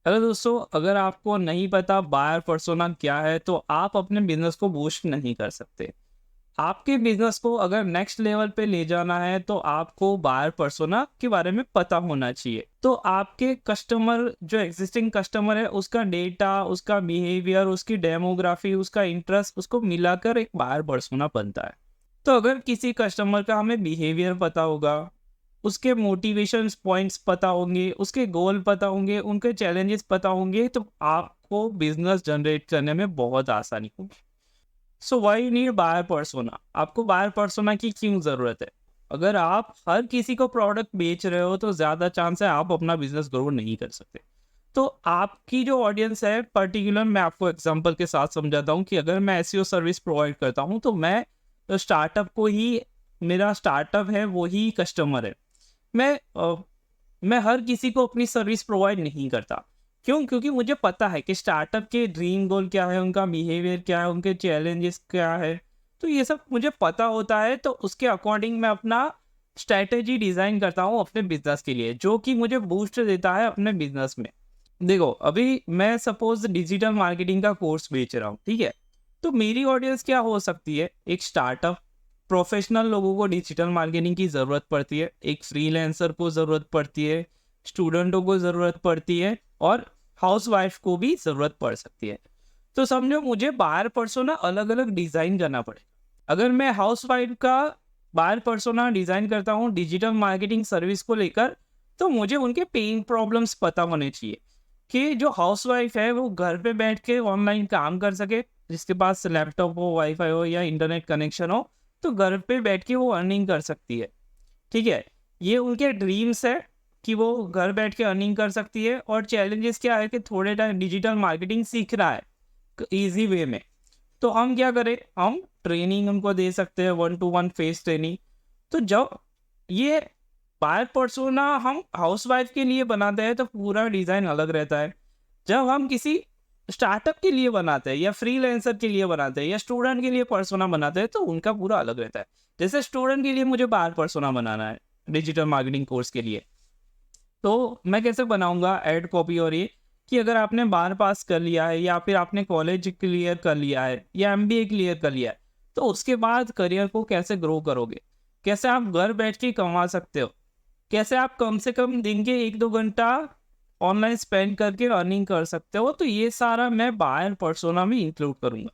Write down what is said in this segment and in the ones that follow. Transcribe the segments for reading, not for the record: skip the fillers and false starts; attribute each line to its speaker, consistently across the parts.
Speaker 1: Hello दोस्तों, अगर आपको नहीं पता बायर पर्सोना क्या है तो आप अपने बिजनेस को बूस्ट नहीं कर सकते। आपके बिजनेस को अगर नेक्स्ट लेवल पे ले जाना है तो आपको बायर पर्सोना के बारे में पता होना चाहिए। तो आपके कस्टमर, जो एग्जिस्टिंग कस्टमर है, उसका डेटा, उसका बिहेवियर, उसकी डेमोग्राफी, उसका इंटरेस्ट, उसको मिलाकर एक बायर पर्सोना बनता है। तो अगर किसी कस्टमर का हमें बिहेवियर पता होगा, उसके मोटिवेशन पॉइंट्स पता होंगे, उसके गोल पता होंगे, उनके चैलेंजेस पता होंगे, तो आपको बिजनेस जनरेट करने में बहुत आसानी होगी। So why you need buyer persona? आपको बायर पर्सोना की क्यों ज़रूरत है? अगर आप हर किसी को प्रोडक्ट बेच रहे हो तो ज़्यादा चांस है आप अपना बिजनेस ग्रो नहीं कर सकते। तो आपकी जो ऑडियंस है पर्टिकुलर, मैं आपको एग्जांपल के साथ समझाता हूँ कि अगर मैं एसईओ सर्विस प्रोवाइड करता हूँ तो मैं स्टार्टअप को ही, मेरा स्टार्टअप है वो ही कस्टमर है। मैं मैं हर किसी को अपनी सर्विस प्रोवाइड नहीं करता। क्यों? क्योंकि मुझे पता है कि स्टार्टअप के ड्रीम गोल क्या है, उनका बिहेवियर क्या है, उनके चैलेंजेस क्या है। तो ये सब मुझे पता होता है, तो उसके अकॉर्डिंग मैं अपना स्ट्रैटेजी डिज़ाइन करता हूँ अपने बिजनेस के लिए, जो कि मुझे बूस्ट देता है अपने बिजनेस में। देखो, अभी मैं सपोज डिजिटल मार्केटिंग का कोर्स बेच रहा हूँ, ठीक है? तो मेरी ऑडियंस क्या हो सकती है? एक स्टार्टअप, प्रोफेशनल लोगों को डिजिटल मार्केटिंग की ज़रूरत पड़ती है, एक फ्रीलांसर को ज़रूरत पड़ती है, स्टूडेंटों को ज़रूरत पड़ती है, और हाउसवाइफ को भी ज़रूरत पड़ सकती है। तो समझो मुझे बायर पर्सोना अलग अलग डिज़ाइन करना पड़े। अगर मैं हाउसवाइफ का बायर पर्सोना डिज़ाइन करता हूँ डिजिटल मार्केटिंग सर्विस को लेकर, तो मुझे उनके पेन प्रॉब्लम्स पता होने चाहिए कि जो हाउसवाइफ है वो घर पे बैठ के ऑनलाइन काम कर सके, जिसके पास लैपटॉप हो, वाईफाई हो या इंटरनेट कनेक्शन हो, तो घर पे बैठ के वो अर्निंग कर सकती है। ठीक है? ये उनके ड्रीम्स है कि वो घर बैठ के अर्निंग कर सकती है, और चैलेंजेस क्या है कि थोड़े टाइम डिजिटल मार्केटिंग सीख रहा है ईजी वे में। तो हम क्या करें, हम ट्रेनिंग उनको दे सकते हैं, one two one face training. तो जब ये बायर पर्सोना हम हाउसवाइफ के लिए बनाते हैं तो पूरा डिज़ाइन अलग रहता है। जब हम किसी स्टार्टअप के लिए बनाते हैं या फ्रीलांसर के लिए बनाते हैं या स्टूडेंट के लिए पर्सोना बनाते हैं तो उनका पूरा अलग रहता है। जैसे स्टूडेंट के लिए मुझे बायर पर्सोना बनाना है डिजिटल मार्केटिंग कोर्स के लिए, तो मैं कैसे बनाऊंगा एड कॉपी, और ये कि अगर आपने बार पास कर लिया है या फिर आपने कॉलेज क्लियर कर लिया है या एमबीए क्लियर कर लिया है, तो उसके बाद करियर को कैसे ग्रो करोगे, कैसे आप घर बैठ के कमा सकते हो, कैसे आप कम से कम दिन के 1-2 घंटा ऑनलाइन स्पेंड करके अर्निंग कर सकते हो, तो ये सारा मैं बायर पर्सोना में इंक्लूड करूंगा।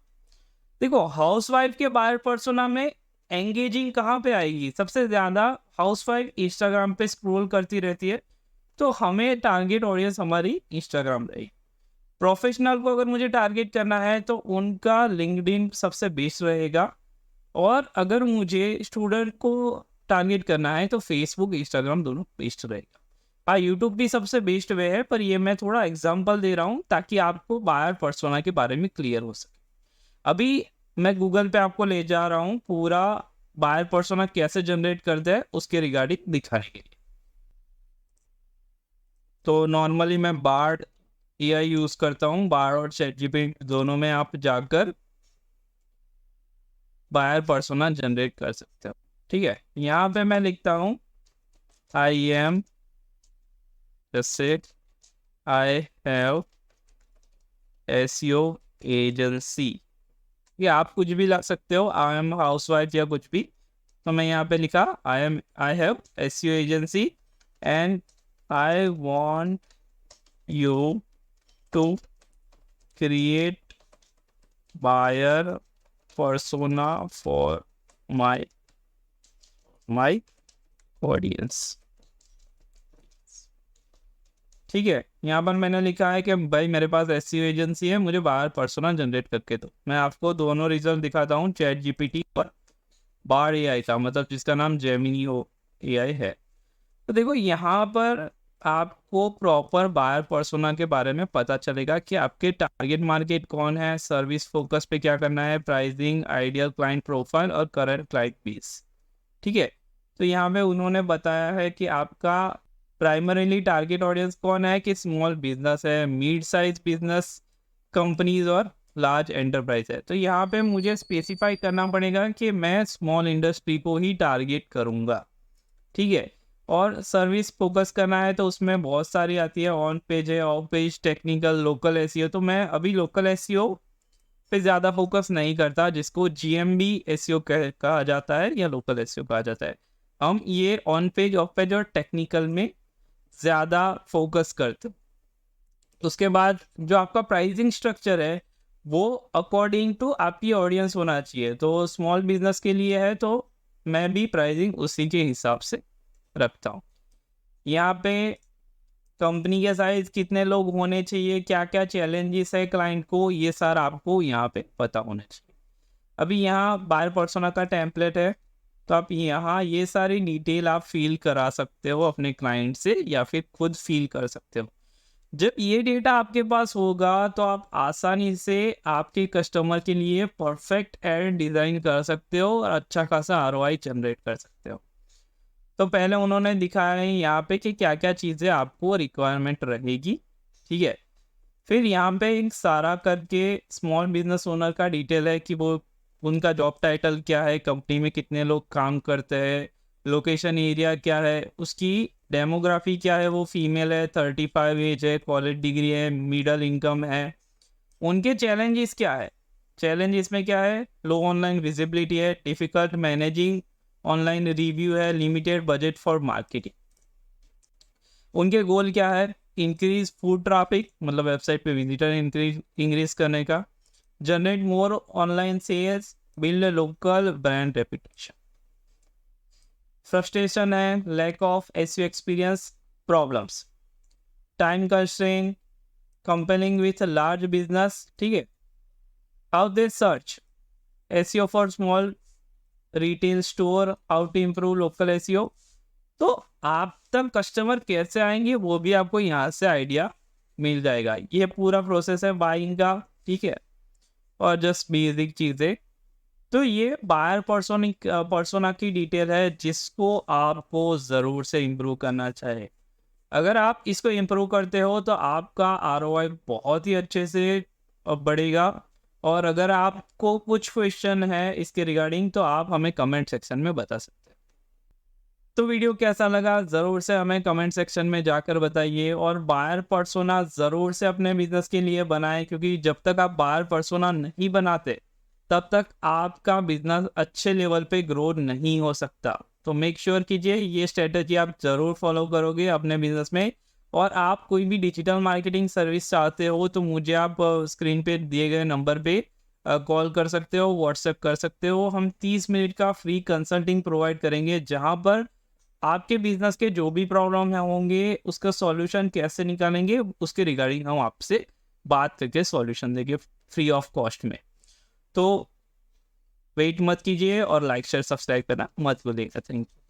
Speaker 1: देखो, हाउसवाइफ के बायर पर्सोना में एंगेजिंग कहाँ पे आएगी? सबसे ज़्यादा हाउसवाइफ इंस्टाग्राम पे स्क्रॉल करती रहती है, तो हमें टारगेट ऑडियंस हमारी इंस्टाग्राम रहेगी। प्रोफेशनल को अगर मुझे टारगेट करना है तो उनका लिंक्डइन सबसे बेस्ट रहेगा, और अगर मुझे स्टूडेंट को टारगेट करना है तो फेसबुक, इंस्टाग्राम दोनों बेस्ट रहेगा। हाँ, यूट्यूब भी सबसे बेस्ट वे है, पर ये मैं थोड़ा एग्जांपल दे रहा हूँ ताकि आपको बायर पर्सोना के बारे में क्लियर हो सके। अभी मैं गूगल पे आपको ले जा रहा हूँ पूरा बायर पर्सोना कैसे जनरेट करते हैं उसके रिगार्डिंग दिखाने के लिए। तो नॉर्मली मैं बार्ड एआई यूज करता हूँ, बार्ड और चैटजीपीटी दोनों में आप जाकर बायर पर्सोना जनरेट कर सकते हो। ठीक है, यहाँ पे मैं लिखता हूँ आई एम, जैसे आई हैव एसईओ एजेंसी, ये आप कुछ भी लग सकते हो, आई एम हाउसवाइफ या कुछ भी। तो मैं यहाँ पे लिखा I have SEO agency and I want you to create buyer persona for my audience. ठीक है, यहाँ पर मैंने लिखा है कि भाई मेरे पास एसईओ एजेंसी है, मुझे बाहर पर्सोना जनरेट करके दो। मैं आपको दोनों रिजल्ट दिखाता हूँ, चैट जीपीटी और बार एआई का, मतलब जिसका नाम जेमिनी एआई है। तो देखो यहाँ पर आपको प्रॉपर बायर पर्सोना के बारे में पता चलेगा कि आपके टारगेट मार्केट कौन है, सर्विस फोकस पे क्या करना है, प्राइसिंग, आइडियल क्लाइंट प्रोफाइल और करंट क्लाइंट बेस। ठीक है, तो यहाँ पे उन्होंने बताया है कि आपका प्राइमरीली टारगेट ऑडियंस कौन है, कि स्मॉल बिजनेस है, मिड साइज बिजनेस, कंपनीज और लार्ज एंटरप्राइज है। तो यहाँ पे मुझे स्पेसिफाई करना पड़ेगा कि मैं स्मॉल इंडस्ट्री को ही टारगेट करूँगा। ठीक है, और सर्विस फोकस करना है तो उसमें बहुत सारी आती है, ऑन पेज है, of page, technical, local SEO. तो मैं अभी लोकल एसईओ पे ज़्यादा फोकस नहीं करता, जिसको जीएमबी एसईओ कहा जाता है या लोकल एसईओ कहा जाता है। हम ये ऑन पेज, ऑफ पेज और टेक्निकल में ज़्यादा फोकस करते। उसके बाद जो आपका प्राइसिंग स्ट्रक्चर है वो अकॉर्डिंग टू आपकी ऑडियंस होना चाहिए। तो स्मॉल बिजनेस के लिए है तो मैं भी प्राइसिंग उसी के हिसाब से रखता हूँ। यहाँ पे कंपनी के साइज, कितने लोग होने चाहिए, क्या क्या चैलेंजेस है क्लाइंट को, ये सारा आपको यहाँ पे पता होना चाहिए। अभी यहाँ बायर पर्सोना का टेम्पलेट है, तो आप यहाँ ये सारी डिटेल आप फील करा सकते हो अपने क्लाइंट से या फिर खुद फील कर सकते हो। जब ये डेटा आपके पास होगा तो आप आसानी से आपके कस्टमर के लिए परफेक्ट एड डिज़ाइन कर सकते हो और अच्छा खासा आरओआई जनरेट कर सकते हो। तो पहले उन्होंने दिखाया है यहाँ पे कि क्या क्या चीज़ें आपको रिक्वायरमेंट रहेगी, ठीक है। फिर यहाँ पे एक सारा करके स्मॉल बिजनेस ओनर का डिटेल है कि वो उनका जॉब टाइटल क्या है, कंपनी में कितने लोग काम करते हैं, लोकेशन एरिया क्या है, उसकी डेमोग्राफी क्या है, वो फीमेल है, 35 एज है, कॉलेज डिग्री है, मिडिल इनकम है, उनके चैलेंजेस क्या है। चैलेंजेस में क्या है, लो ऑनलाइन विजिबिलिटी है, डिफिकल्ट मैनेजिंग ऑनलाइन रिव्यू है, लिमिटेड बजट फॉर मार्केटिंग। उनके गोल क्या है, इंक्रीज फूड ट्रैफिक, मतलब वेबसाइट पे विजिटर इंक्रीज करने का, generate more online sales, build local brand reputation. Frustration है, lack of SEO experience, problems, time constraint, comparing with large business, ठीक है। How they search SEO for small retail store, how to improve local SEO. तो आप तक customer कैसे आएंगे वो भी आपको यहाँ से आइडिया मिल जाएगा। ये पूरा प्रोसेस है बाइंग का, ठीक है। और जस्ट बेसिक चीज़ें, तो ये बायर पर्सोना की डिटेल है जिसको आपको ज़रूर से इम्प्रूव करना चाहिए। अगर आप इसको इम्प्रूव करते हो तो आपका आरओआई बहुत ही अच्छे से बढ़ेगा। और अगर आपको कुछ क्वेश्चन है इसके रिगार्डिंग तो आप हमें कमेंट सेक्शन में बता सकते हैं। तो वीडियो कैसा लगा ज़रूर से हमें कमेंट सेक्शन में जाकर बताइए, और बायर पर्सोना ज़रूर से अपने बिजनेस के लिए बनाएं, क्योंकि जब तक आप बायर पर्सोना नहीं बनाते तब तक आपका बिजनेस अच्छे लेवल पे ग्रो नहीं हो सकता। तो मेक श्योर कीजिए ये स्ट्रेटजी आप ज़रूर फॉलो करोगे अपने बिजनेस में। और आप कोई भी डिजिटल मार्केटिंग सर्विस चाहते हो तो मुझे आप स्क्रीन पे दिए गए नंबर पे कॉल कर सकते हो, व्हाट्सएप कर सकते हो। हम 30 मिनट का फ्री कंसल्टिंग प्रोवाइड करेंगे, जहां पर आपके बिजनेस के जो भी प्रॉब्लम है होंगे उसका सॉल्यूशन कैसे निकालेंगे उसके रिगार्डिंग हम आपसे बात करके सॉल्यूशन देंगे फ्री ऑफ कॉस्ट में। तो वेट मत कीजिए और लाइक शेयर सब्सक्राइब करना मत भूलिएगा। Thank you.